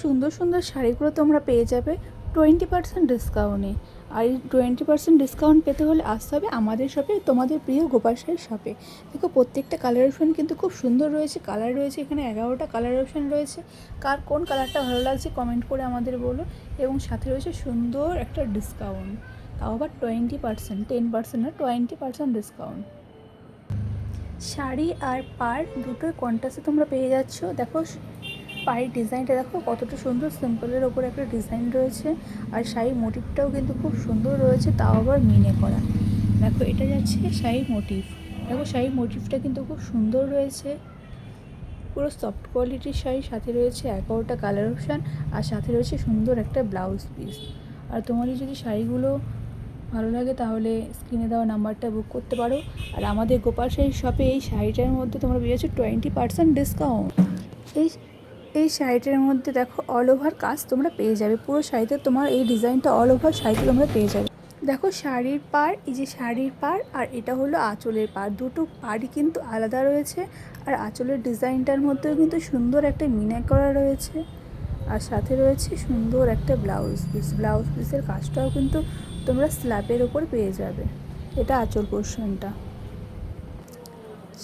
সুন্দর সুন্দর শাড়িগুলো তোমরা পেয়ে যাবে 20% ডিসকাউন্টে। আর এই 20% ডিসকাউন্ট পেতে হলে আসতে হবে আমাদের শপে, তোমাদের প্রিয় গোপাল শাড়ির শপে। দেখো প্রত্যেকটা কালার অপশন কিন্তু খুব সুন্দর রয়েছে, কালার রয়েছে এখানে 11টা কালার অপশন রয়েছে। কার কোন কালারটা ভালো লাগছে কমেন্ট করে আমাদের বলো। এবং সাথে রয়েছে সুন্দর একটা ডিসকাউন্ট, তাও আবার 20%, 10% না 20% ডিসকাউন্ট। শাড়ি আর পাড় দুটোই কন্ট্রাস্টে তোমরা পেয়ে যাচ্ছ। দেখো পাড়ির ডিজাইনটা দেখো কতটা সুন্দর, সিম্পলের ওপর একটা ডিজাইন রয়েছে। আর শাড়ির মোটিভটাও কিন্তু খুব সুন্দর রয়েছে, তাও আবার মিনে করা। দেখো এটা যাচ্ছে শাড়ির মোটিভ, দেখো শাড়ির মোটিভটা কিন্তু খুব সুন্দর রয়েছে, পুরো সফট কোয়ালিটির শাড়ি। সাথে রয়েছে 11টা কালার অপশান, আর সাথে রয়েছে সুন্দর একটা ব্লাউজ পিস। আর তোমাদের যদি শাড়িগুলো ভালো লাগে তাহলে স্ক্রিনে দেওয়া নাম্বারটা বুক করতে পারো। আর আমাদের গোপাল শাড়ির শপে এই শাড়িটার মধ্যে তোমরা পেয়েছো 20% ডিসকাউন্ট। এই শাড়িটার মধ্যে দেখো অল ওভার কাজ তোমরা পেয়ে যাবে, পুরো শাড়িতে তোমার এই ডিজাইনটা অল ওভার শাড়িতে তোমরা পেয়ে যাবে। দেখো শাড়ির পাড়, এই যে শাড়ির পাড়, আর এটা হলো আঁচলের পাড়, দুটো পাড়ই কিন্তু আলাদা রয়েছে। আর আঁচলের ডিজাইনটার মধ্যেও কিন্তু সুন্দর একটা মিনা করা রয়েছে। আর সাথে রয়েছে সুন্দর একটা ব্লাউজ পিস, ব্লাউজ পিসের কাজটাও কিন্তু তোমরা স্ল্যাবের ওপর পেয়ে যাবে। এটা আঁচল পোর্শনটা,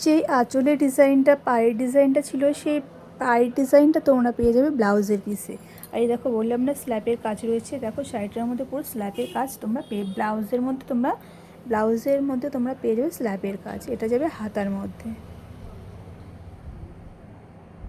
সেই আঁচলের ডিজাইনটা, পায়ের ডিজাইনটা ছিল, সেই পায়ের ডিজাইনটা তোমরা পেয়ে যাবে ব্লাউজের পিসে। আর এই দেখো বললাম না স্ল্যাবের কাজ রয়েছে, দেখো শাড়িটার মধ্যে পুরো স্ল্যাবের কাজ তোমরা ব্লাউজের মধ্যে তোমরা পেয়ে যাবে স্ল্যাবের কাজ। এটা যাবে হাতার মধ্যে।